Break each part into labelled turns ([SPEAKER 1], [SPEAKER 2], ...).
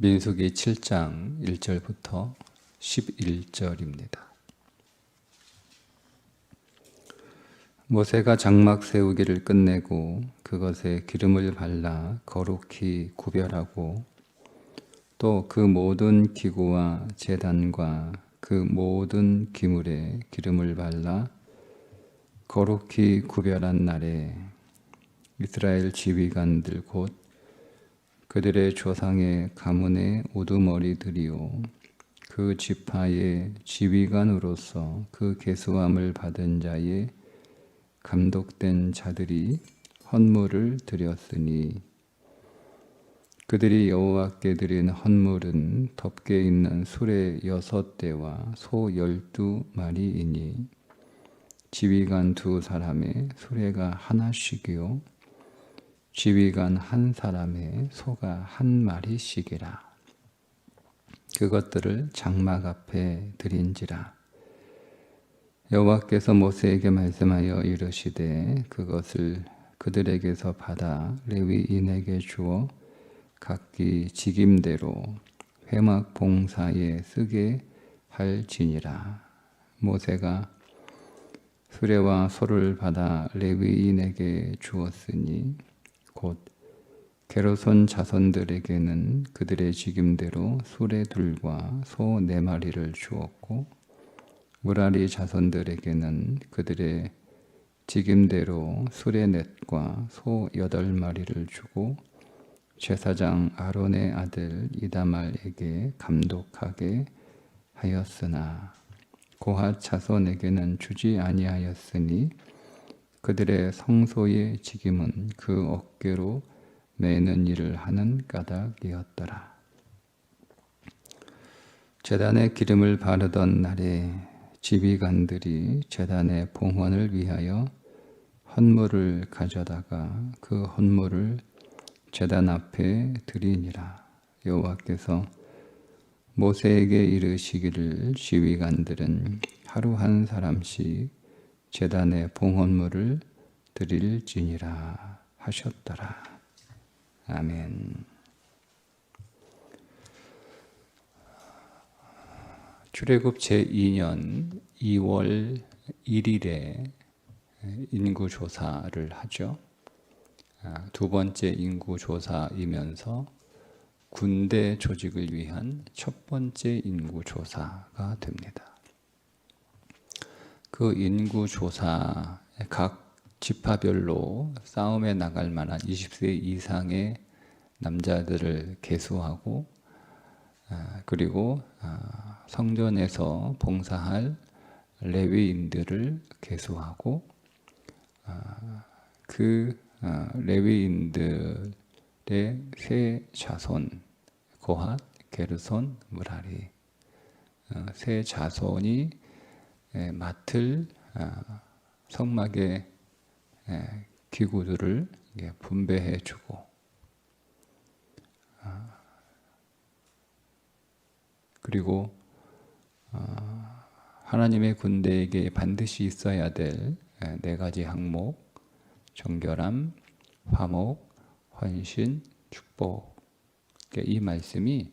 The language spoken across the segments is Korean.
[SPEAKER 1] 민수기 7장 1절부터 11절입니다. 모세가 장막 세우기를 끝내고 그것에 기름을 발라 거룩히 구별하고 또 그 모든 기구와 제단과 그 모든 기물에 기름을 발라 거룩히 구별한 날에 이스라엘 지휘관들 곧 그들의 조상의 가문의 우두머리들이요 그 지파의 지휘관으로서 그 계수함을 받은 자의 감독된 자들이 헌물을 드렸으니 그들이 여호와께 드린 헌물은 덮개 있는 수레 6대와 소 12마리이니 지휘관 2사람의 수레가 하나씩이요 지휘관 1사람의 소가 1마리씩이라. 그것들을 장막 앞에 드린지라. 여호와께서 모세에게 말씀하여 이르시되 그것을 그들에게서 받아 레위인에게 주어 각기 직임대로 회막 봉사에 쓰게 할지니라. 모세가 수레와 소를 받아 레위인에게 주었으니 곧 게르손 자손들에게는 그들의 직임대로 수레 2과 소 4마리를 주었고 무라리 자손들에게는 그들의 직임대로 수레 4과 소 8마리를 주고 제사장 아론의 아들 이다말에게 감독하게 하였으나 고핫 자손에게는 주지 아니하였으니 그들의 성소의 직임은 그 어깨로 매는 일을 하는 까닭이었더라. 제단에 기름을 바르던 날에 지휘관들이 제단의 봉헌을 위하여 헌물을 가져다가 그 헌물을 제단 앞에 드리니라. 여호와께서 모세에게 이르시기를 지휘관들은 하루 1사람씩 제단의 봉헌물을 드릴지니라 하셨더라. 아멘. 출애굽 제2년 2월 1일에 인구조사를 하죠. 두 번째 인구조사이면서 군대 조직을 위한 첫 번째 인구조사가 됩니다. 그 인구조사 각 지파별로 싸움에 나갈 만한 20세 이상의 남자들을 계수하고 그리고 성전에서 봉사할 레위인들을 계수하고 그 레위인들의 세 자손 고핫, 게르손, 무라리 세 자손이 맡을 성막의 기구들을 분배해주고 그리고 하나님의 군대에게 반드시 있어야 될 4가지 항목 정결함, 화목, 헌신, 축복. 이 말씀이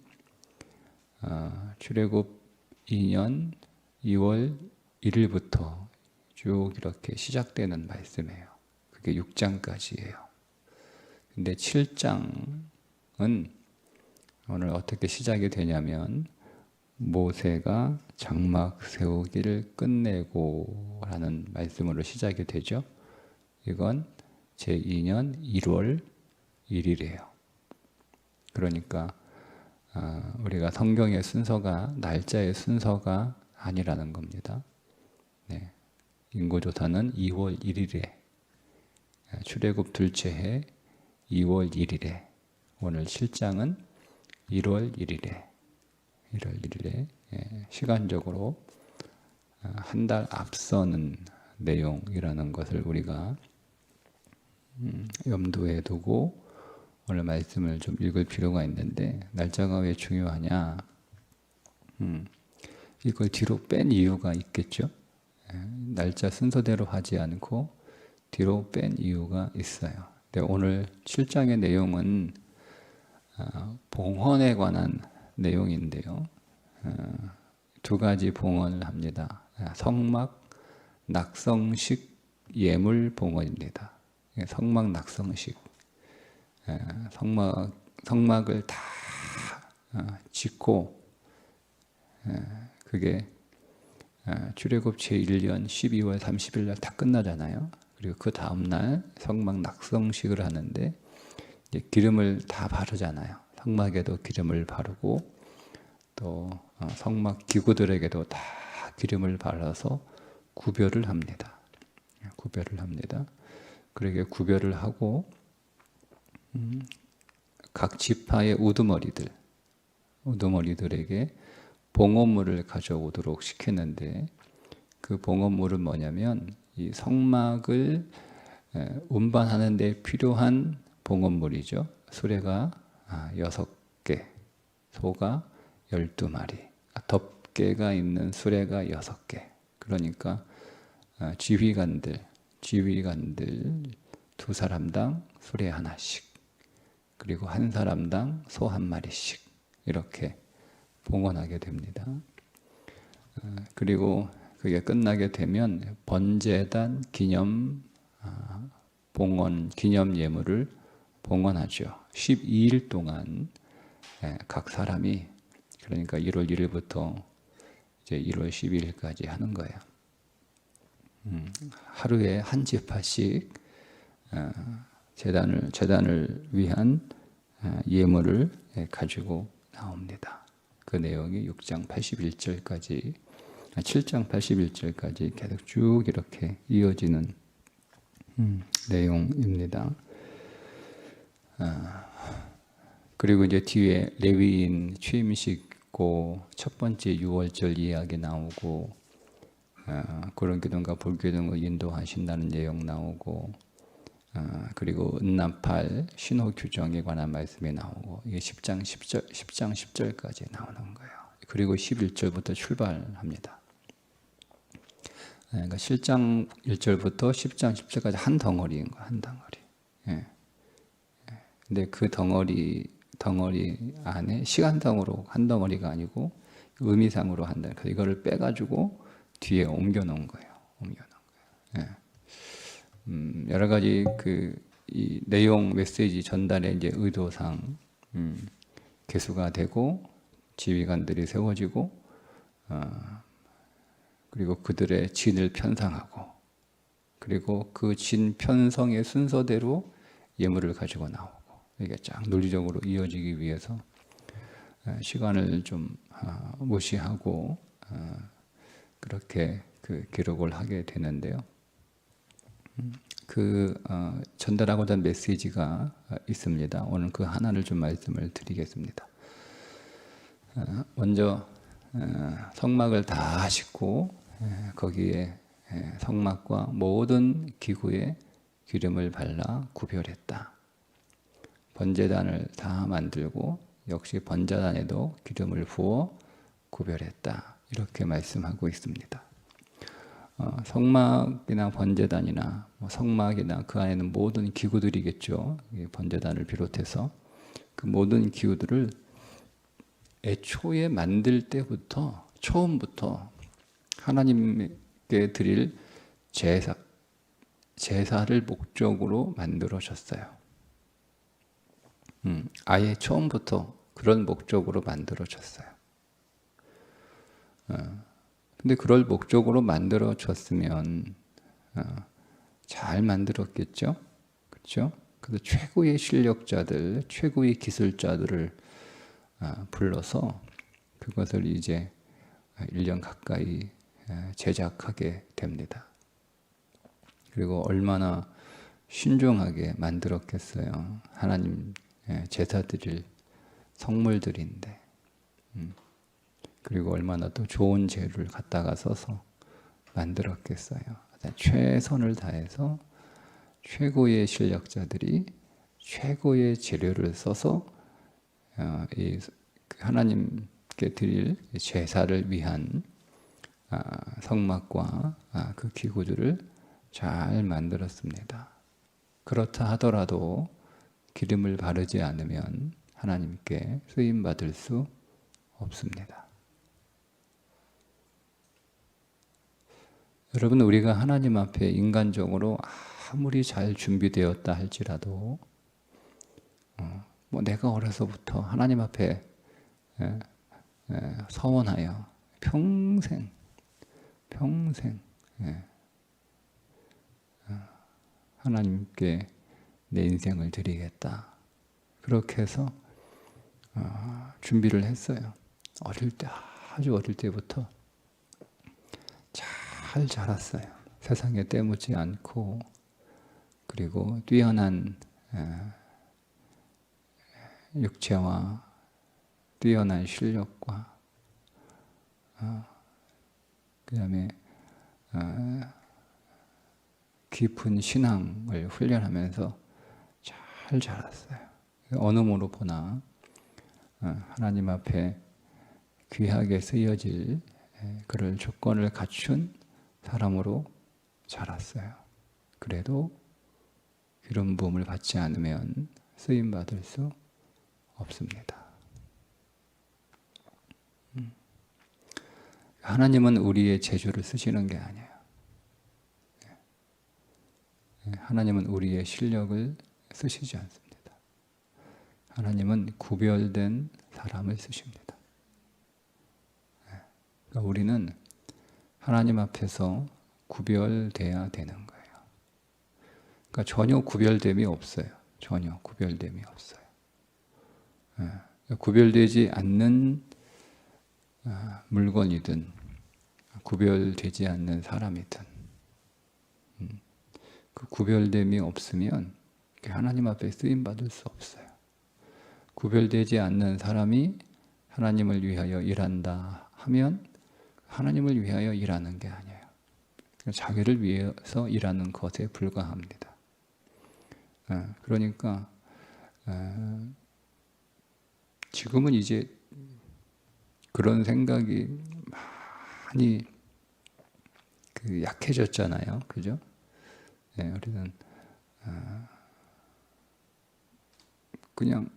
[SPEAKER 1] 출애굽 2년 2월 1일부터 쭉 이렇게 시작되는 말씀이에요. 그게 6장까지예요. 근데 7장은 오늘 어떻게 시작이 되냐면 모세가 장막 세우기를 끝내고 라는 말씀으로 시작이 되죠. 이건 제2년 1월 1일이에요. 그러니까 우리가 성경의 순서가 날짜의 순서가 아니라는 겁니다. 네. 인구조사는 2월 1일에 출애굽 둘째 해 2월 1일에 오늘 7장은 1월 1일에 시간적으로 한 달 앞서는 내용이라는 것을 우리가 염두에 두고 오늘 말씀을 좀 읽을 필요가 있는데 날짜가 왜 중요하냐? 이걸 뒤로 뺀 이유가 있겠죠? 날짜 순서대로 하지 않고 뒤로 뺀 이유가 있어요. 근데 오늘 7장의 내용은 봉헌에 관한 내용인데요. 두 가지 봉헌을 합니다. 성막, 낙성식, 예물 봉헌입니다. 성막, 낙성식. 성막을 다 짓고 그게 출애굽 제1년 12월 30일 날 다 끝나잖아요. 그리고 그 다음 날 성막 낙성식을 하는데 기름을 다 바르잖아요. 성막에도 기름을 바르고 또 성막 기구들에게도 다 기름을 발라서 구별을 합니다. 구별을 합니다. 그렇게 구별을 하고 각 지파의 우두머리들에게 봉헌물을 가져오도록 시켰는데 그 봉헌물은 뭐냐면 이 성막을 운반하는 데 필요한 봉헌물이죠. 수레가 6개, 소가 12마리, 덮개가 있는 수레가 6개. 그러니까 지휘관들 2사람당 수레 하나씩, 그리고 한 사람당 소 한 마리씩 이렇게 봉헌하게 됩니다. 그리고 그게 끝나게 되면 번제단 기념 봉헌 기념 예물을 봉헌하죠. 12일 동안 각 사람이, 그러니까 1월 1일부터 이제 1월 12일까지 하는 거예요. 하루에 한 지파씩 제단을 위한 예물을 가지고 나옵니다. 그 내용이 6장 81절까지, 7장 81절까지 계속 쭉 이렇게 이어지는 내용입니다. 그리고 이제 뒤에 레위인 취임식 있고 첫 번째 유월절 이야기 나오고 고린교동과 불교동을 인도하신다는 내용 나오고 그리고 은나팔 신호 규정에 관한 말씀이 나오고 이게 10장 10절까지 나오는 거예요. 그리고 11절부터 출발합니다. 그러니까 7장 1절부터 10장 10절까지 한 덩어리인 거예요. 한 덩어리. 근데 그 덩어리 안에 시간상으로 한 덩어리가 아니고 의미상으로 한다. 그래서 이거를 빼가지고 뒤에 옮겨 놓은 거예요. 여러 가지 이 내용 메시지 전달의 이제 의도상 개수가 되고 지휘관들이 세워지고 그리고 그들의 진을 편성하고 그리고 그 진 편성의 순서대로 예물을 가지고 나오고 이게 쫙 논리적으로 이어지기 위해서 시간을 좀 무시하고 그렇게 기록을 하게 되는데요. 전달하고자 하는 메시지가 있습니다. 오늘 그 하나를 좀 말씀을 드리겠습니다. 먼저 성막을 다 싣고 거기에 성막과 모든 기구에 기름을 발라 구별했다. 번제단을 다 만들고 역시 번제단에도 기름을 부어 구별했다. 이렇게 말씀하고 있습니다. 성막이나 번제단이나 성막이나 그 안에는 모든 기구들이겠죠. 번제단을 비롯해서 그 모든 기구들을 애초에 만들 때부터 처음부터 하나님께 드릴 제사를 목적으로 만들어졌어요. 아예 처음부터 그런 목적으로 만들어졌어요. 근데 그럴 목적으로 만들어졌으면 잘 만들었겠죠? 그렇죠? 그래서 최고의 실력자들, 최고의 기술자들을 불러서 그것을 이제 1년 가까이 제작하게 됩니다. 그리고 얼마나 신중하게 만들었겠어요. 하나님 제사 드릴 성물들인데 그리고 얼마나 또 좋은 재료를 갖다가 써서 만들었겠어요. 최선을 다해서 최고의 실력자들이 최고의 재료를 써서 이 하나님께 드릴 제사를 위한 성막과 그 기구들을 잘 만들었습니다. 그렇다 하더라도 기름을 바르지 않으면 하나님께 쓰임 받을 수 없습니다. 여러분, 우리가 하나님 앞에 인간적으로 아무리 잘 준비되었다 할지라도 내가 어려서부터 하나님 앞에 서원하여 평생 하나님께 내 인생을 드리겠다. 그렇게 해서 준비를 했어요. 아주 어릴 때부터 잘 자랐어요. 세상에 때묻지 않고, 그리고 뛰어난 육체와 뛰어난 실력과 그 다음에 깊은 신앙을 훈련하면서 잘 자랐어요. 어느 모로 보나 하나님 앞에 귀하게 쓰여질 그럴 조건을 갖춘 사람으로 자랐어요. 그래도 기름 부음을 받지 않으면 쓰임 받을 수 없습니다. 하나님은 우리의 재주를 쓰시는 게 아니에요. 하나님은 우리의 실력을 쓰시지 않습니다. 하나님은 구별된 사람을 쓰십니다. 그러니까 우리는 하나님 앞에서 구별돼야 되는 거예요. 그러니까 전혀 구별됨이 없어요. 전혀 구별됨이 없어요. 구별되지 않는 물건이든 구별되지 않는 사람이든 그 구별됨이 없으면 하나님 앞에 쓰임 받을 수 없어요. 구별되지 않는 사람이 하나님을 위하여 일한다 하면 하나님을 위하여 일하는 게 아니에요. 자기를 위해서 일하는 것에 불과합니다. 그러니까 지금은 이제 그런 생각이 많이 약해졌잖아요. 그죠? 우리는 그냥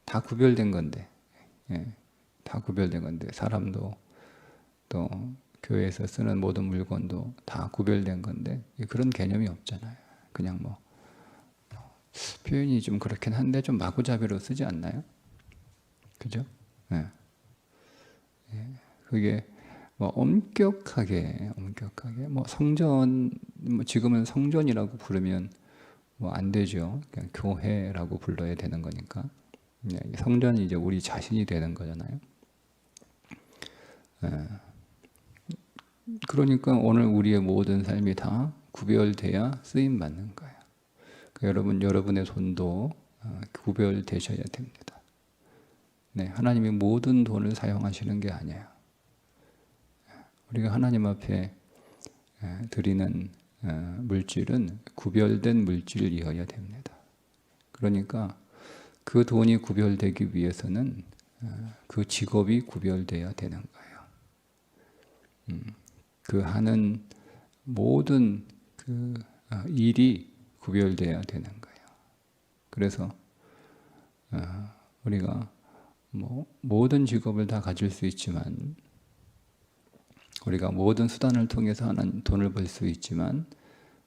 [SPEAKER 1] 다 구별된 건데, 다 구별된 건데, 사람도 또 교회에서 쓰는 모든 물건도 다 구별된 건데 그런 개념이 없잖아요. 그냥 표현이 좀 그렇긴 한데 좀 마구잡이로 쓰지 않나요? 그죠? 그게 엄격하게 성전, 지금은 성전이라고 부르면 안 되죠. 그냥 교회라고 불러야 되는 거니까. 성전이 이제 우리 자신이 되는 거잖아요. 그러니까 오늘 우리의 모든 삶이 다 구별돼야 쓰임 받는 거예요. 그러니까 여러분의 돈도 구별되셔야 됩니다. 하나님이 모든 돈을 사용하시는 게 아니에요. 우리가 하나님 앞에 드리는 물질은 구별된 물질이어야 됩니다. 그러니까 그 돈이 구별되기 위해서는 그 직업이 구별되어야 되는 거예요. 그 하는 모든 그 일이 구별되어야 되는 거예요. 그래서 우리가 모든 직업을 다 가질 수 있지만, 우리가 모든 수단을 통해서 돈을 벌 수 있지만,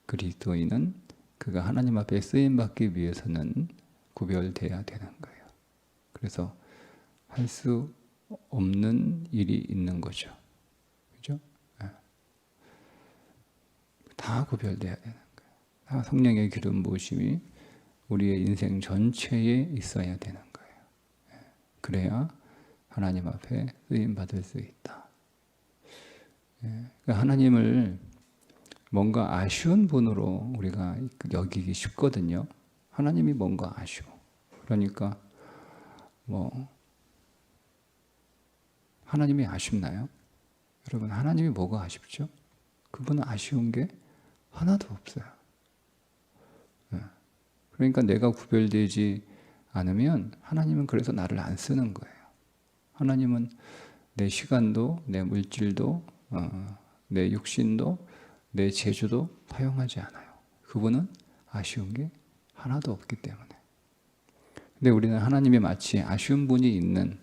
[SPEAKER 1] 그리스도인은 그가 하나님 앞에 쓰임받기 위해서는 구별돼야 되는 거예요. 그래서 할 수 없는 일이 있는 거죠. 그죠? 다 구별돼야 되는 거예요. 다 성령의 기름 부으심이 우리의 인생 전체에 있어야 되는 거예요. 그래야 하나님 앞에 쓰임 받을 수 있다. 하나님을 뭔가 아쉬운 분으로 우리가 여기기 쉽거든요. 하나님이 뭔가 아쉬워. 그러니까 하나님이 아쉽나요? 여러분, 하나님이 뭐가 아쉽죠? 그분은 아쉬운 게 하나도 없어요. 그러니까 내가 구별되지 않으면 하나님은 그래서 나를 안 쓰는 거예요. 하나님은 내 시간도, 내 물질도, 내 육신도, 내 재주도 사용하지 않아요. 그분은 아쉬운 게 하나도 없기 때문에. 근데 우리는 하나님이 마치 아쉬운 분이 있는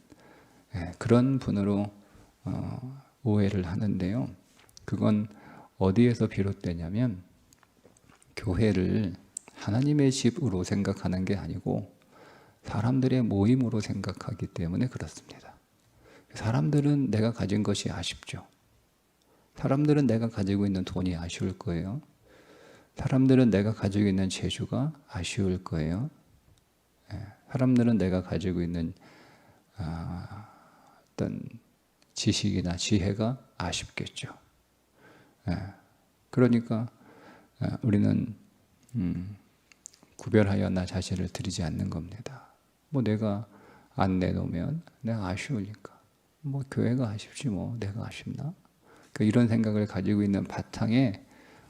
[SPEAKER 1] 그런 분으로 오해를 하는데요. 그건 어디에서 비롯되냐면 교회를 하나님의 집으로 생각하는 게 아니고 사람들의 모임으로 생각하기 때문에 그렇습니다. 사람들은 내가 가진 것이 아쉽죠. 사람들은 내가 가지고 있는 돈이 아쉬울 거예요. 사람들은 내가 가지고 있는 재주가 아쉬울 거예요. 사람들은 내가 가지고 있는 어떤 지식이나 지혜가 아쉽겠죠. 그러니까 우리는 구별하여 나 자신을 드리지 않는 겁니다. 뭐 내가 안 내놓으면 내가 아쉬우니까 뭐 교회가 아쉽지 뭐 내가 아쉽나? 이런 생각을 가지고 있는 바탕에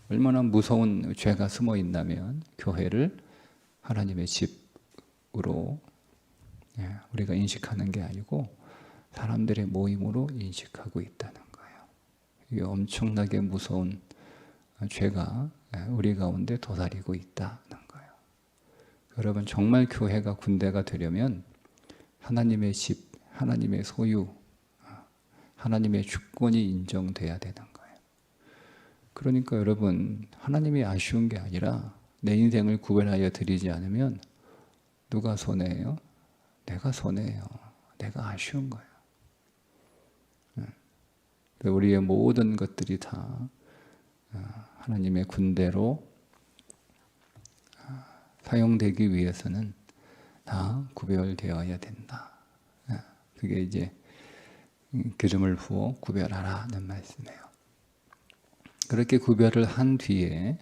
[SPEAKER 1] 얼마나 무서운 죄가 숨어 있다면 교회를 하나님의 집으로 우리가 인식하는 게 아니고 사람들의 모임으로 인식하고 있다는 거예요. 이게 엄청나게 무서운 죄가 우리 가운데 도사리고 있다는 거예요. 여러분 정말 교회가 군대가 되려면 하나님의 집, 하나님의 소유, 하나님의 주권이 인정돼야 되는 거예요. 그러니까 여러분 하나님이 아쉬운 게 아니라 내 인생을 구별하여 드리지 않으면 누가 손해예요? 내가 손해예요. 내가 아쉬운 거예요. 우리의 모든 것들이 다 하나님의 군대로 사용되기 위해서는 다 구별되어야 된다. 그게 이제 기름을 부어 구별하라는 말씀이에요. 그렇게 구별을 한 뒤에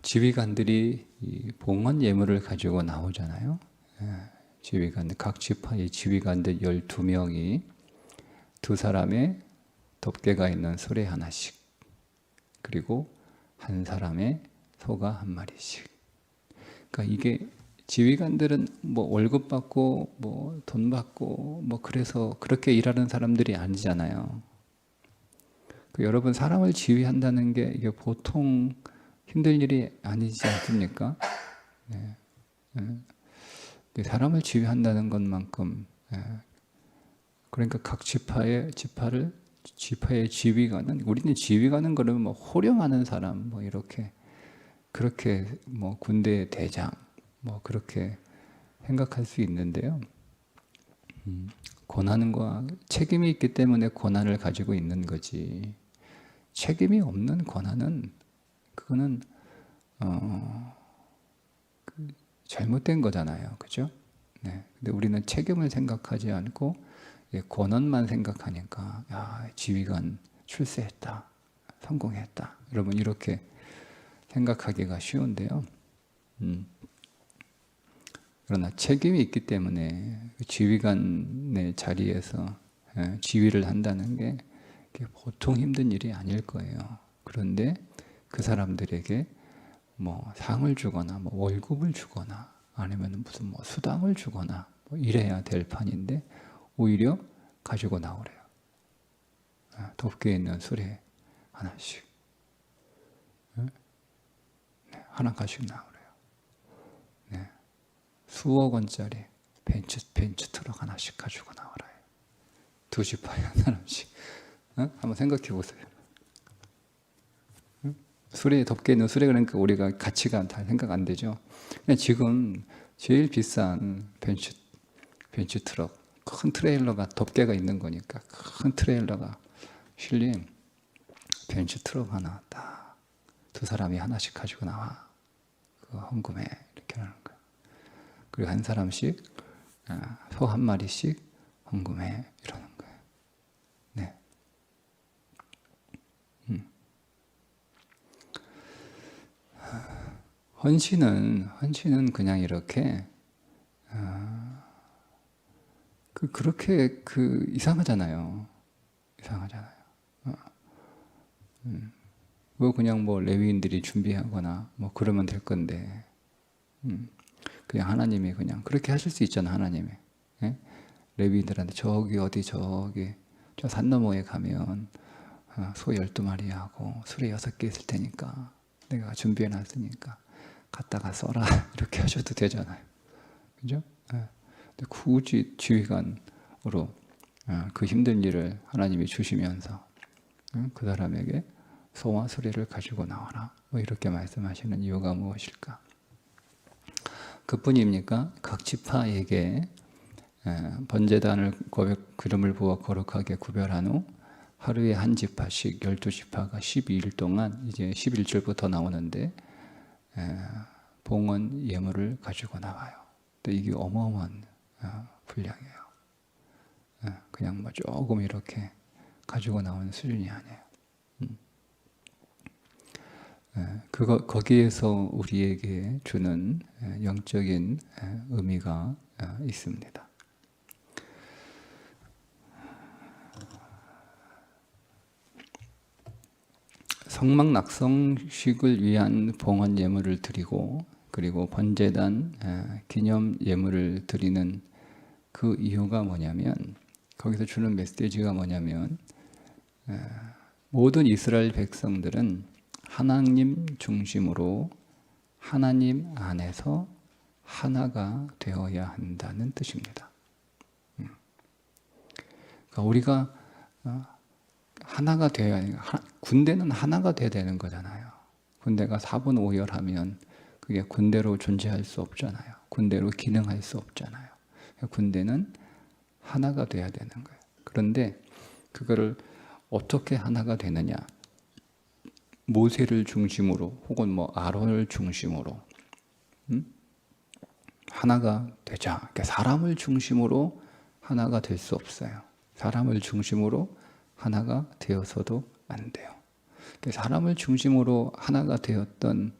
[SPEAKER 1] 지휘관들이 이 봉헌 예물을 가지고 나오잖아요. 지휘관들, 각 지파의 지휘관들 12명이 두 사람의 덮개가 있는 수레 하나씩, 그리고 한 사람의 소가 한 마리씩. 그러니까 이게 지휘관들은 뭐 월급 받고 뭐 돈 받고 뭐 그래서 그렇게 일하는 사람들이 아니잖아요. 여러분 사람을 지휘한다는 게 이게 보통 힘든 일이 아니지 않습니까? 사람을 지휘한다는 것만큼 그러니까 각 지파의 지휘관은, 우리는 지휘관은 그러면 뭐 호령하는 사람 뭐 이렇게 그렇게 뭐 군대의 대장 뭐 그렇게 생각할 수 있는데요. 권한과 책임이 있기 때문에 권한을 가지고 있는 거지. 책임이 없는 권한은 그거는 잘못된 거잖아요, 그죠? 네. 근데 우리는 책임을 생각하지 않고 권한만 생각하니까 야, 지휘관 출세했다, 성공했다. 여러분 이렇게 생각하기가 쉬운데요. 그러나 책임이 있기 때문에 지휘관의 자리에서 지휘를 한다는 게 보통 힘든 일이 아닐 거예요. 그런데 그 사람들에게 뭐 상을 주거나 뭐 월급을 주거나 아니면 무슨 뭐 수당을 주거나 뭐 이래야 될 판인데 오히려 가지고 나오래요. 덮개에 있는 수레 하나씩, 하나씩 나오래요. 수억 원짜리 벤츠 트럭 하나씩 가지고 나오래요. 두 지파에 한 사람씩. 한번 생각해 보세요. 수레, 덮개 있는 수레, 그러니까 우리가 가치가 다 생각 안 되죠. 그냥 지금 제일 비싼 벤츠 트럭, 큰 트레일러가 덮개가 있는 거니까 큰 트레일러가 실린 벤츠 트럭 하나 딱 두 사람이 하나씩 가지고 나와. 그 헌금에 이렇게 하는 거예요. 그리고 한 사람씩 소 한 마리씩 헌금해 이러는 거예요. 네. 헌신은 그냥 이렇게 그렇게 이상하잖아요. 뭐 그냥 뭐 레위인들이 준비하거나 뭐 그러면 될 건데 그냥 하나님이 그냥 그렇게 하실 수 있잖아. 하나님이 레위인들한테 저기 저 산 너머에 가면 소 12마리하고 수레 6개 있을 테니까 내가 준비해 놨으니까 갖다가 써라 이렇게 하셔도 되잖아요. 그죠? 예. 근데 굳이 지휘관으로 그 힘든 일을 하나님이 주시면서 그 사람에게 소와 수레를 가지고 나와라 뭐 이렇게 말씀하시는 이유가 무엇일까? 그뿐입니까? 각 지파에게 번제단을 기름을 부어 거룩하게 구별한 후 하루에 한 지파씩 12지파가 12일 동안 이제 11절부터 나오는데 봉헌 예물을 가지고 나와요. 근데 이게 어마어마한 분량이에요. 그냥 뭐 조금 이렇게 가지고 나오는 수준이 아니에요. 거기에서 우리에게 주는 영적인 의미가 있습니다. 성막 낙성식을 위한 봉헌 예물을 드리고 그리고 번제단 기념 예물을 드리는 그 이유가 뭐냐면 거기서 주는 메시지가 뭐냐면 모든 이스라엘 백성들은 하나님 중심으로 하나님 안에서 하나가 되어야 한다는 뜻입니다. 그러니까 우리가 하나가 되어야 하는, 군대는 하나가 돼야 되는 거잖아요. 군대가 사분오열하면 그게 군대로 존재할 수 없잖아요. 군대로 기능할 수 없잖아요. 군대는 하나가 돼야 되는 거예요. 그런데 그거를 어떻게 하나가 되느냐? 모세를 중심으로 혹은 뭐 아론을 중심으로 하나가 되자. 그러니까 사람을 중심으로 하나가 될 수 없어요. 사람을 중심으로 하나가 되어서도 안 돼요. 사람을 중심으로 하나가 되었던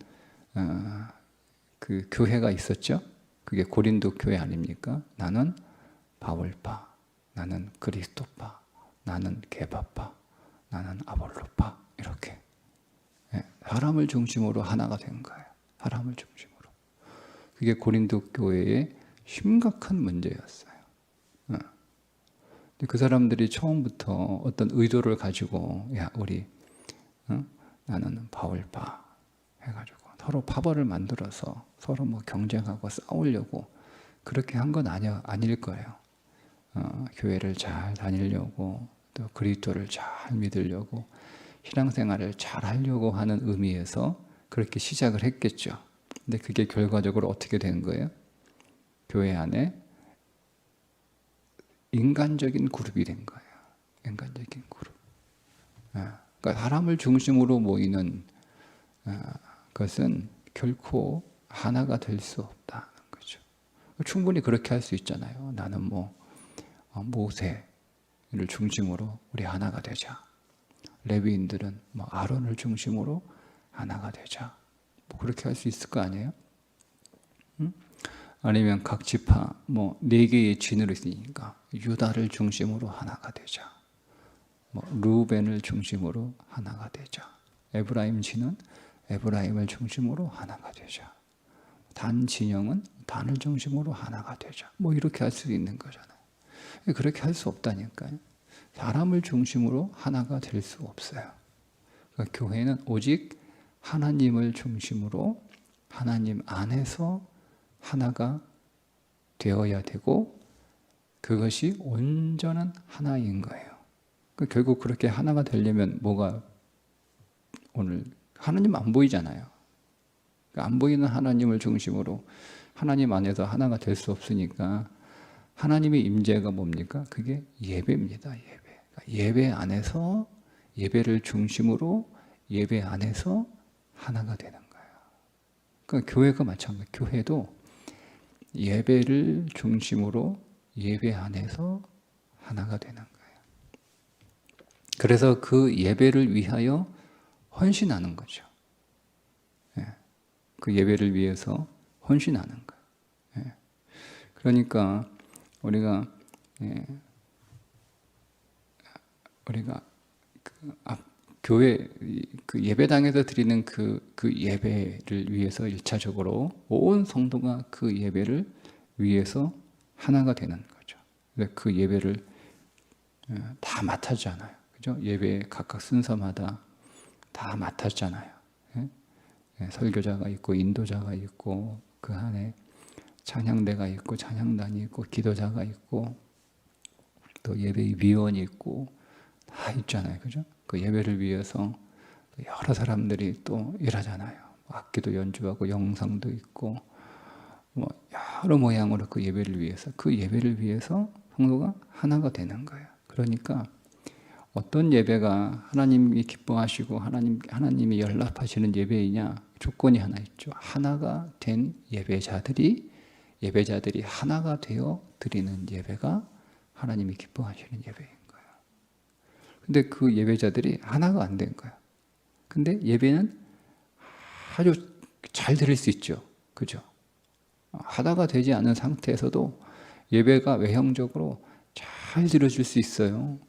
[SPEAKER 1] 그 교회가 있었죠. 그게 고린도 교회 아닙니까? 나는 바울파, 나는 그리스도파, 나는 게바파, 나는 아볼로파 이렇게 사람을 중심으로 하나가 된 거예요. 사람을 중심으로. 그게 고린도 교회의 심각한 문제였어요. 그 사람들이 처음부터 어떤 의도를 가지고 야 우리 나는 바울파 해가지고 서로 파벌을 만들어서 서로 뭐 경쟁하고 싸우려고 그렇게 한 건 아닐 거예요. 교회를 잘 다니려고 또 그리스도를 잘 믿으려고 신앙생활을 잘 하려고 하는 의미에서 그렇게 시작을 했겠죠. 근데 그게 결과적으로 어떻게 된 거예요? 교회 안에 인간적인 그룹이 된 거예요. 인간적인 그룹. 그러니까 사람을 중심으로 모이는 것은 결코 하나가 될 수 없다는 거죠. 충분히 그렇게 할 수 있잖아요. 나는 뭐 모세를 중심으로 우리 하나가 되자. 레위인들은 뭐 아론을 중심으로 하나가 되자. 뭐 그렇게 할 수 있을 거 아니에요? 아니면 각 지파 뭐 4개의 진으로 있으니까 유다를 중심으로 하나가 되자. 뭐 루벤을 중심으로 하나가 되자. 에브라임 진은 에브라임을 중심으로 하나가 되자. 단 진영은 단을 중심으로 하나가 되자. 뭐 이렇게 할 수 있는 거잖아요. 그렇게 할 수 없다니까요. 사람을 중심으로 하나가 될 수 없어요. 그러니까 교회는 오직 하나님을 중심으로 하나님 안에서 하나가 되어야 되고 그것이 온전한 하나인 거예요. 그러니까 결국 그렇게 하나가 되려면 뭐가 오늘 하나님 안 보이잖아요. 그러니까 안 보이는 하나님을 중심으로 하나님 안에서 하나가 될 수 없으니까 하나님의 임재가 뭡니까? 그게 예배입니다. 예배. 그러니까 예배 안에서 예배를 중심으로 예배 안에서 하나가 되는 거예요. 그러니까 교회가 마찬가지예요. 교회도 예배를 중심으로 예배 안에서 하나가 되는 거예요. 그래서 그 예배를 위하여 헌신하는 거죠. 그 예배를 위해서 헌신하는 거예요. 그러니까 우리가 교회 그 예배당에서 드리는 그 예배를 위해서 1차적으로 온 성도가 그 예배를 위해서 하나가 되는 거죠. 그 예배를 다 맡았잖아요. 그죠? 예배 각각 순서마다 다 맡았잖아요. 설교자가 있고 인도자가 있고 그 안에 찬양대가 있고 찬양단이 있고 기도자가 있고 또 예배 위원이 있고 다 있잖아요. 그죠? 그 예배를 위해서 여러 사람들이 또 일하잖아요. 악기도 연주하고 영상도 있고 뭐 여러 모양으로 그 예배를 위해서 성도가 하나가 되는 거예요. 그러니까 어떤 예배가 하나님이 기뻐하시고 하나님이 연락하시는 예배이냐? 조건이 하나 있죠. 하나가 된 예배자들이 하나가 되어 드리는 예배가 하나님이 기뻐하시는 예배인 거예요. 근데 그 예배자들이 하나가 안 된 거예요. 근데 예배는 아주 잘 드릴 수 있죠. 그죠? 하나가 되지 않은 상태에서도 예배가 외형적으로 잘 드려질 수 있어요.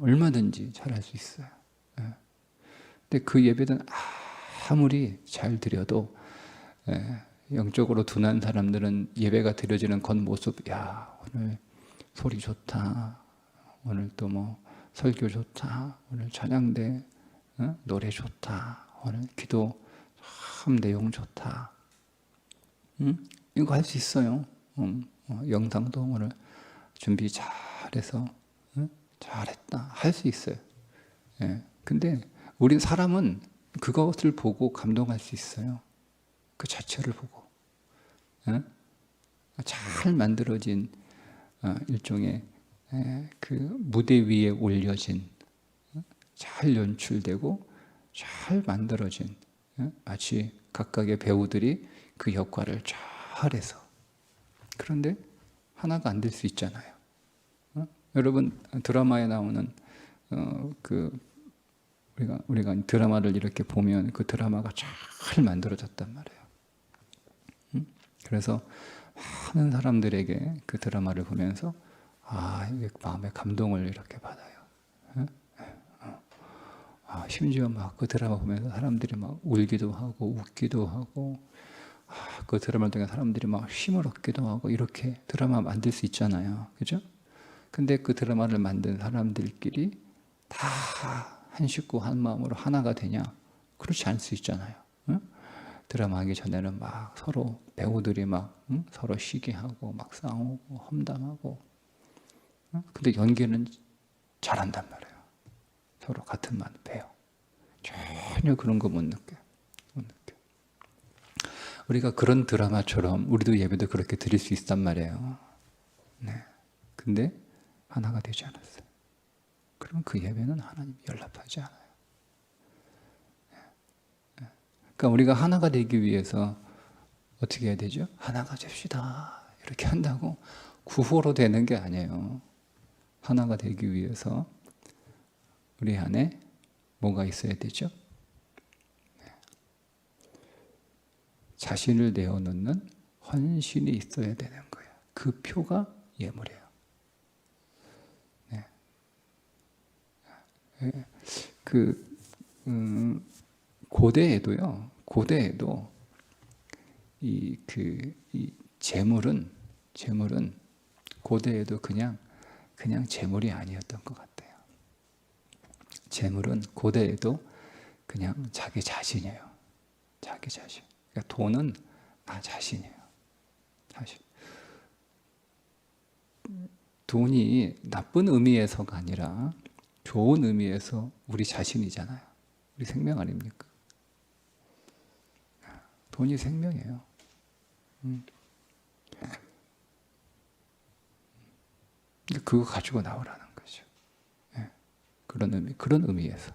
[SPEAKER 1] 얼마든지 잘할 수 있어요. 근데 그 예배는 아무리 잘 드려도 영적으로 둔한 사람들은 예배가 드려지는 겉모습, 야 오늘 소리 좋다, 오늘 또 뭐 설교 좋다, 오늘 찬양대 노래 좋다, 오늘 기도 참 내용 좋다, 이거 할 수 있어요. 영상도 오늘 준비 잘해서 잘했다 할 수 있어요. 근데 우리 사람은 그것을 보고 감동할 수 있어요. 그 자체를 보고 잘 만들어진 일종의 그 무대 위에 올려진 잘 연출되고 잘 만들어진 마치 각각의 배우들이 그 역할을 잘해서 그런데 하나가 안 될 수 있잖아요. 여러분 드라마에 나오는 우리가 드라마를 이렇게 보면 그 드라마가 잘 만들어졌단 말이에요. 그래서 많은 사람들에게 그 드라마를 보면서 마음의 감동을 이렇게 받아요. 심지어 막 그 드라마 보면서 사람들이 막 울기도 하고 웃기도 하고 그 드라마를 통해 사람들이 막 힘을 얻기도 하고 이렇게 드라마 만들 수 있잖아요. 그죠? 근데 그 드라마를 만든 사람들끼리 다 한 식구 한 마음으로 하나가 되냐? 그렇지 않을 수 있잖아요. 드라마 하기 전에는 막 서로 배우들이 막 서로 시기하고 막 싸우고 험담하고 근데 연기는 잘한단 말이에요. 서로 같은 만 배워. 전혀 그런 거 못 느껴요. 우리가 그런 드라마처럼 우리도 예배도 그렇게 드릴 수 있단 말이에요. 네. 근데 하나가 되지 않았어요. 그러면 그 예배는 하나님 연락하지 않아요. 그러니까 우리가 하나가 되기 위해서 어떻게 해야 되죠? 하나가 됩시다. 이렇게 한다고 구호로 되는 게 아니에요. 하나가 되기 위해서 우리 안에 뭐가 있어야 되죠? 자신을 내어놓는 헌신이 있어야 되는 거예요. 그 표가 예물이에요. 고대에도 이 재물은 고대에도 그냥 재물이 아니었던 것 같아요. 재물은 고대에도 그냥 자기 자신이에요. 자기 자신. 그러니까 돈은 나 자신이에요. 사실 돈이 나쁜 의미에서가 아니라 좋은 의미에서 우리 자신이잖아요. 우리 생명 아닙니까? 돈이 생명이에요. 그거 가지고 나오라는 거죠. 그런 의미에서.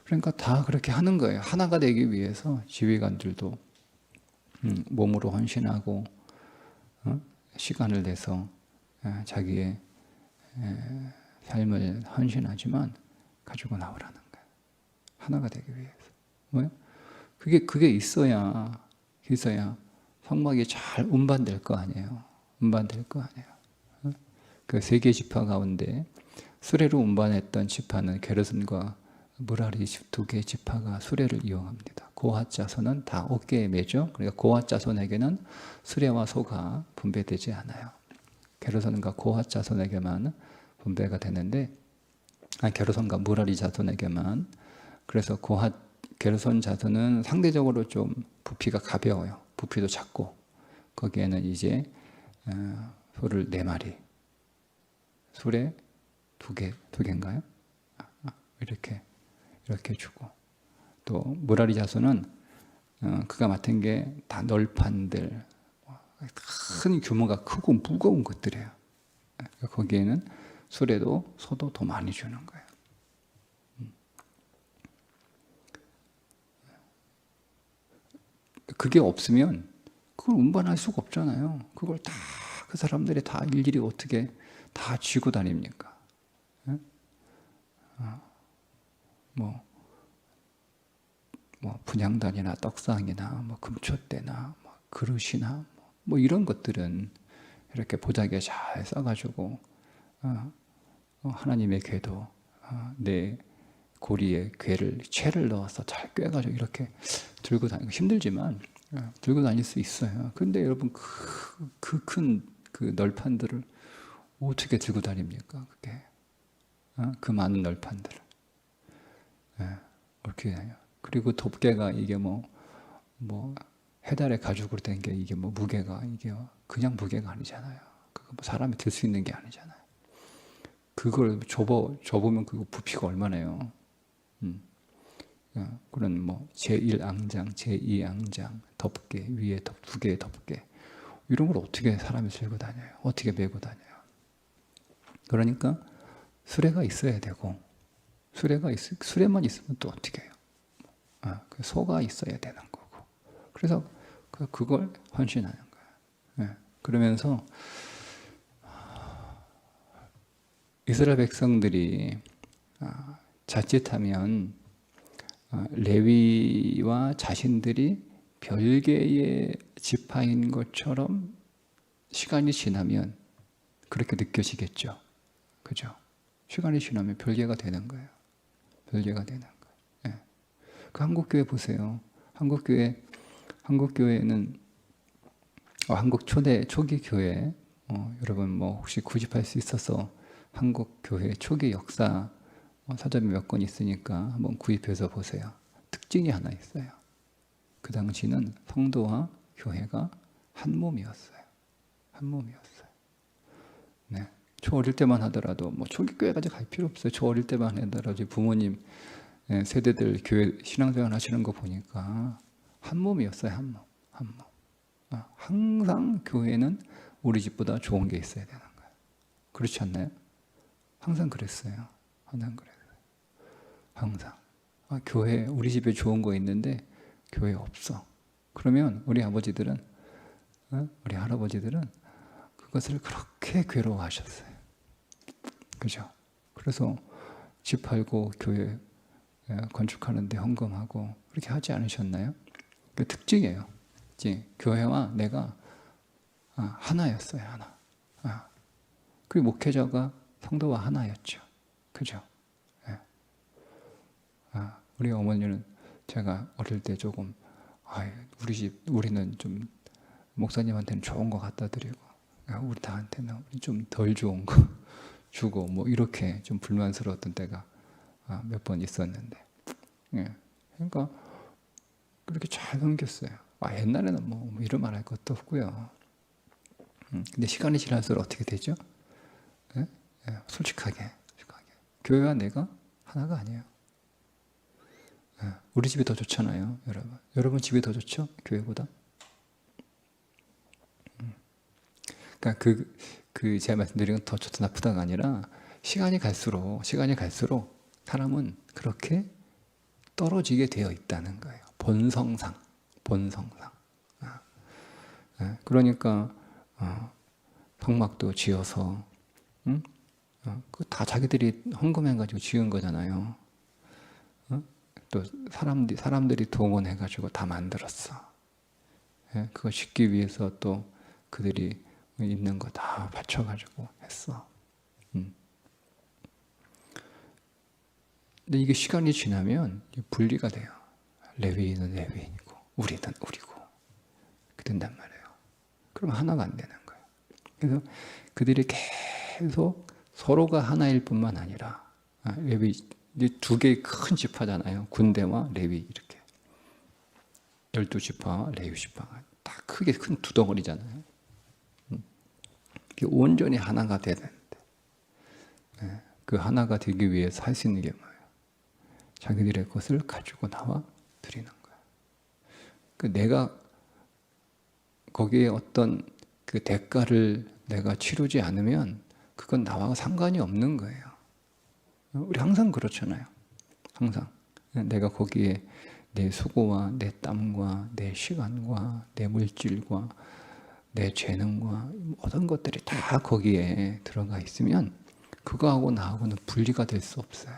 [SPEAKER 1] 그러니까 다 그렇게 하는 거예요. 하나가 되기 위해서 지휘관들도 몸으로 헌신하고 시간을 내서 자기의 삶을 헌신하지만 가지고 나오라는 거예요. 하나가 되기 위해서. 뭐요? 그게 있어야 성막이 잘 운반될 거 아니에요. 그 세 개 지파 가운데 수레로 운반했던 지파는 게르손과 무라리 두 개의 지파가 수레를 이용합니다. 고핫 자손은 다 어깨에 매죠. 그러니까 고핫 자손에게는 수레와 소가 분배되지 않아요. 게르손과 고핫 자손에게만 분배가 되는데 게르손과 무라리 자손에게만. 그래서 고핫 게르손 자손은 상대적으로 좀 부피가 가벼워요. 부피도 작고 거기에는 이제 소를 4마리, 수레 2개인가요? 이렇게 주고, 또 무라리 자손은 그가 맡은 게 다 널판들, 큰 규모가 크고 무거운 것들이에요. 거기에는 수레도 소도 더 많이 주는 거예요. 그게 없으면 그걸 운반할 수가 없잖아요. 그걸 다 그 사람들이 다 일일이 어떻게 다 쥐고 다닙니까? 뭐 분향단이나 떡상이나 뭐 금초대나 뭐 그릇이나 뭐 이런 것들은 이렇게 보자기에 잘 써가지고 하나님의 궤도, 내 고리에 채를 넣어서 잘 꿰가지고 이렇게 들고 다니고 힘들지만 들고 다닐 수 있어요. 그런데 여러분 그 큰 그 널판들을 어떻게 들고 다닙니까? 그게 그 많은 널판들을 어떻게 다녀요? 그리고 덮개가 이게 뭐 해달의 가죽으로 된 게 이게 뭐 무게가 이게 그냥 무게가 아니잖아요. 그거 뭐 사람이 들 수 있는 게 아니잖아요. 그걸 접으면 그 부피가 얼마나요? 그런 뭐 제1앙장, 제2앙장, 덮개 위에 2개의 덮개, 이런 걸 어떻게 사람이 들고 다녀요? 어떻게 메고 다녀요? 그러니까 수레가 있어야 되고, 수레만 있으면 또 어떻게 해요? 소가 있어야 되는 거고. 그래서 그걸 헌신하는 거예요. 그러면서 이스라엘 백성들이 자칫하면 레위와 자신들이 별개의 지파인 것처럼 시간이 지나면 그렇게 느껴지겠죠. 그죠? 시간이 지나면 별개가 되는 거예요. 별개가 되는 거예요. 그 한국교회 보세요. 한국교회는 한국 초기 교회, 여러분 뭐 혹시 구집할 수 있어서 한국교회 초기 역사 사전이 몇 권 있으니까 한번 구입해서 보세요. 특징이 하나 있어요. 그 당시는 성도와 교회가 한 몸이었어요. 한 몸이었어요. 네. 저 어릴 때만 하더라도 뭐 초기 교회까지 갈 필요 없어요. 저 어릴 때만 하더라도 부모님 세대들 교회 신앙생활 하시는 거 보니까 한 몸이었어요. 한 몸. 항상 교회는 우리 집보다 좋은 게 있어야 되는 거예요. 그렇지 않나요? 항상 그랬어요. 항상. 교회, 우리 집에 좋은 거 있는데 교회 없어. 그러면 우리 아버지들은, 우리 할아버지들은 그것을 그렇게 괴로워하셨어요. 그죠? 그래서 집 팔고 교회 건축하는데 헌금하고 그렇게 하지 않으셨나요? 그 특징이에요. 교회와 내가 하나였어요. 하나. 그리고 목회자가 성도와 하나였죠. 그죠? 우리 어머니는 제가 어릴 때 조금 우리는 좀 목사님한테는 좋은 거 갖다 드리고 우리 다한테는 좀 덜 좋은 거 주고 뭐 이렇게 좀 불만스러웠던 때가 몇 번 있었는데, 그러니까 그렇게 잘 넘겼어요. 옛날에는 뭐 이런 말 할 것도 없고요. 근데 시간이 지날수록 어떻게 되죠? 솔직하게 교회와 내가 하나가 아니에요. 우리 집이 더 좋잖아요, 여러분. 여러분 집이 더 좋죠? 교회보다? 그러니까 제가 말씀드린 건 더 좋다 나쁘다가 아니라 시간이 갈수록 사람은 그렇게 떨어지게 되어 있다는 거예요. 본성상. 그러니까 성막도 지어서 다 자기들이 헌금해가지고 지은 거잖아요. 또 사람들이 동원해가지고 다 만들었어. 그거 짓기 위해서 또 그들이 있는 거 다 바쳐가지고 했어. 근데 이게 시간이 지나면 분리가 돼요. 레위인은 레위인이고 우리는 우리고 그렇게 된단 말이에요. 그럼 하나가 안 되는 거예요. 그래서 그들이 계속 서로가 하나일 뿐만 아니라 이제 두 개의 큰 지파잖아요. 군대와 레위 이렇게 12지파와 레위 지파가 다 크게 큰 두 덩어리잖아요. 이게 온전히 하나가 돼야 되는데 그 하나가 되기 위해서 할 수 있는 게 뭐예요? 자기들의 것을 가지고 나와 드리는 거예요. 그 내가 거기에 어떤 그 대가를 내가 치르지 않으면 그건 나와 상관이 없는 거예요. 우리 항상 그렇잖아요. 항상 내가 거기에 내 수고와 내 땀과 내 시간과 내 물질과 내 재능과 모든 것들이 다 거기에 들어가 있으면 그거하고 나하고는 분리가 될 수 없어요.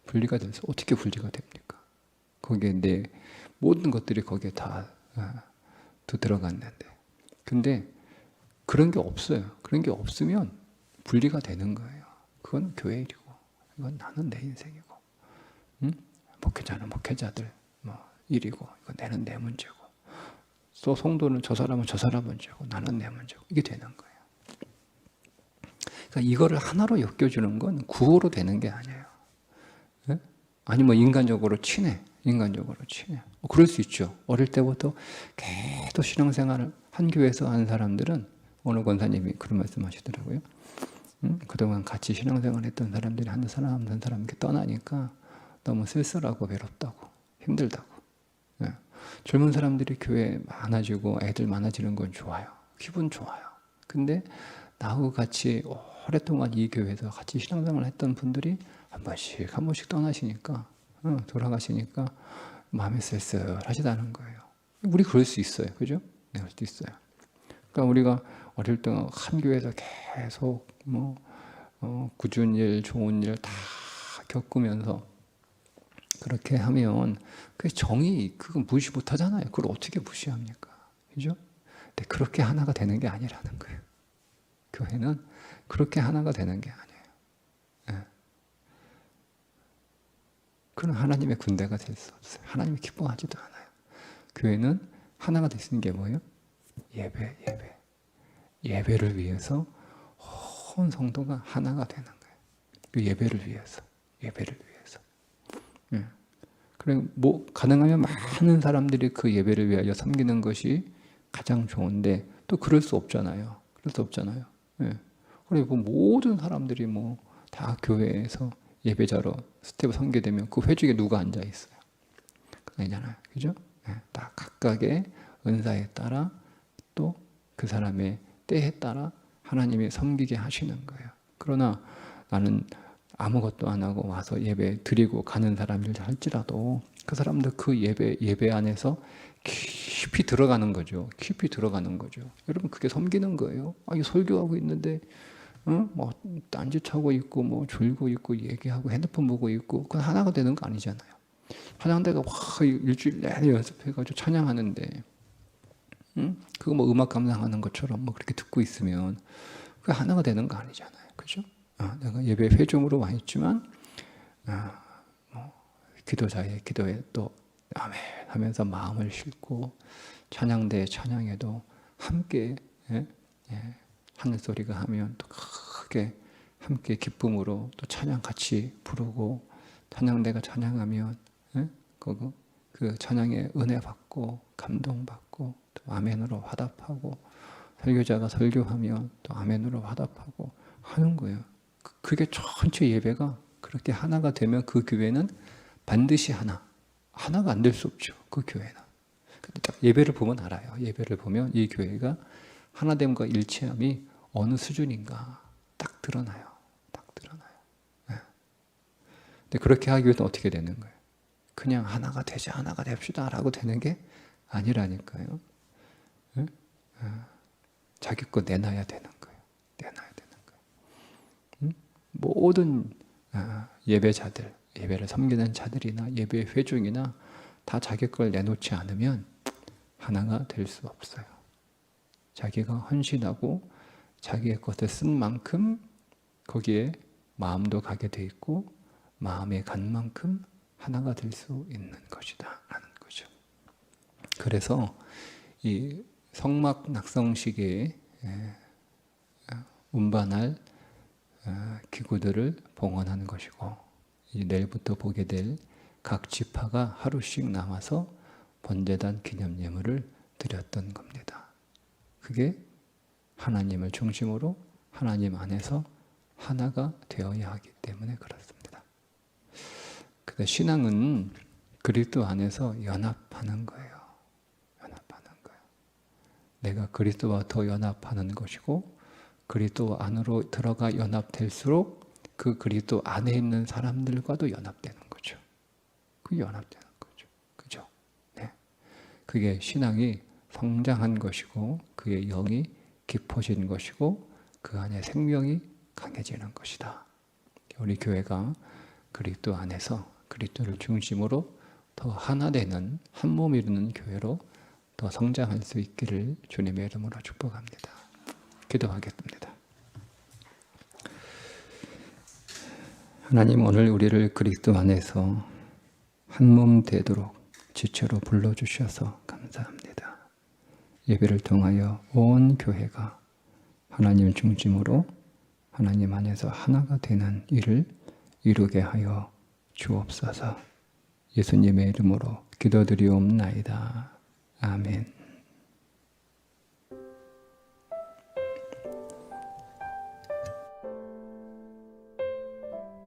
[SPEAKER 1] 분리가 돼서 어떻게 분리가 됩니까? 거기에 내 모든 것들이 거기에 다 들어갔는데, 근데 그런 게 없어요. 그런 게 없으면 분리가 되는 거예요. 그건 교회 일이고, 이건 나는 내 인생이고, 목회자는 목회자들 뭐 일이고, 이건 나는 내 문제고, 또 성도는 저 사람은 저 사람 문제고, 나는 내 문제고, 이게 되는 거예요. 그러니까 이거를 하나로 엮여주는 건 구호로 되는 게 아니에요. 네? 아니 뭐 인간적으로 친해. 그럴 수 있죠. 어릴 때부터 계속 신앙생활을 한 교회에서 하는 사람들은 오늘 권사님이 그런 말씀하시더라고요. 그동안 같이 신앙생활 했던 사람들이 한 사람 이렇게 떠나니까 너무 쓸쓸하고 외롭다고 힘들다고. 네. 젊은 사람들이 교회에 많아지고 애들 많아지는 건 좋아요. 기분 좋아요. 근데 나하고 같이 오랫동안 이 교회에서 같이 신앙생활을 했던 분들이 한 번씩 떠나시니까 돌아가시니까 마음이 쓸쓸하시다는 거예요. 우리 그럴 수 있어요. 그죠? 네, 그럴 수 있어요. 그러니까 우리가 어릴 때 한 교회에서 계속 꾸준 일, 좋은 일 다 겪으면서 그렇게 하면 그 정의 그거 무시 못 하잖아요. 그걸 어떻게 무시합니까? 그죠? 근데 그렇게 하나가 되는 게 아니라는 거예요. 교회는 그렇게 하나가 되는 게 아니에요. 네. 그건 하나님의 군대가 될 수 없어요. 하나님이 기뻐하지도 않아요. 교회는 하나가 될 수 있는 게 뭐예요? 예배를 위해서 온 성도가 하나가 되는 거예요. 그 예배를 위해서. 그리고 뭐 가능하면 많은 사람들이 그 예배를 위하여 섬기는 것이 가장 좋은데 또 그럴 수 없잖아요. 예. 그리고 모든 사람들이 다 교회에서 예배자로 스텝 섬게 되면 그 회중에 누가 앉아 있어요? 아니잖아요. 그죠? 네, 다 각각의 은사에 따라 또 그 사람의 때에 따라 하나님이 섬기게 하시는 거예요. 그러나 나는 아무것도 안 하고 와서 예배 드리고 가는 사람들 할지라도 그 사람들 그 예배 안에서 깊이 들어가는 거죠. 여러분 그게 섬기는 거예요. 이 설교하고 있는데 딴짓하고 있고 졸고 있고 얘기하고 핸드폰 보고 있고 그건 하나가 되는 거 아니잖아요. 찬양대가 일주일 내내 연습해가지고 찬양하는데 그거 음악 감상하는 것처럼 그렇게 듣고 있으면 그게 하나가 되는 거 아니잖아요. 그죠? 내가 예배 회중으로 와 있지만 기도자의 기도에 또 아멘 하면서 마음을 싣고 찬양대의 찬양에도 함께 하늘소리가 하면 또 크게 함께 기쁨으로 또 찬양 같이 부르고 찬양대가 찬양하면 그 찬양에 은혜 받고 감동 받고 또 아멘으로 화답하고 설교자가 설교하면 또 아멘으로 화답하고 하는 거예요. 그게 전체 예배가 그렇게 하나가 되면 그 교회는 반드시 하나가 안 될 수 없죠. 그 교회는. 근데 딱 예배를 보면 알아요. 예배를 보면 이 교회가 하나됨과 일치함이 어느 수준인가 딱 드러나요. 네. 근데 그렇게 하기 위해서는 어떻게 되는 거예요? 그냥 하나가 됩시다 라고 되는 게 아니라니까요. 네? 자기 거 내놔야 되는 거예요. 모든 예배자들, 예배를 섬기는 자들이나 예배 회중이나 다 자기 걸 내놓지 않으면 하나가 될 수 없어요. 자기가 헌신하고 자기의 것을 쓴 만큼 거기에 마음도 가게 돼 있고 마음에 간 만큼 하나가 될 수 있는 것이다 라는 거죠. 그래서 이 성막 낙성식에 운반할 기구들을 봉헌하는 것이고 이제 내일부터 보게 될 각 지파가 하루씩 나와서 번제단 기념 예물을 드렸던 겁니다. 그게 하나님을 중심으로 하나님 안에서 하나가 되어야 하기 때문에 그렇습니다. 그래서 신앙은 그리스도 안에서 연합하는 거예요. 연합하는 거예요. 내가 그리스도와 더 연합하는 것이고 그리스도 안으로 들어가 연합될수록 그 그리스도 안에 있는 사람들과도 연합되는 거죠. 그 연합되는 거죠. 그죠? 네. 그게 신앙이 성장한 것이고 그의 영이 깊어진 것이고 그 안에 생명이 강해지는 것이다. 우리 교회가 그리스도 안에서 그리스도를 중심으로 더 하나 되는 한 몸 이루는 교회로 더 성장할 수 있기를 주님의 이름으로 축복합니다. 기도하겠습니다. 하나님, 오늘 우리를 그리스도 안에서 한 몸 되도록 지체로 불러주셔서 감사합니다. 예배를 통하여 온 교회가 하나님 중심으로 하나님 안에서 하나가 되는 일을 이루게 하여 주옵소서. 예수님의 이름으로 기도드리옵나이다. 아멘.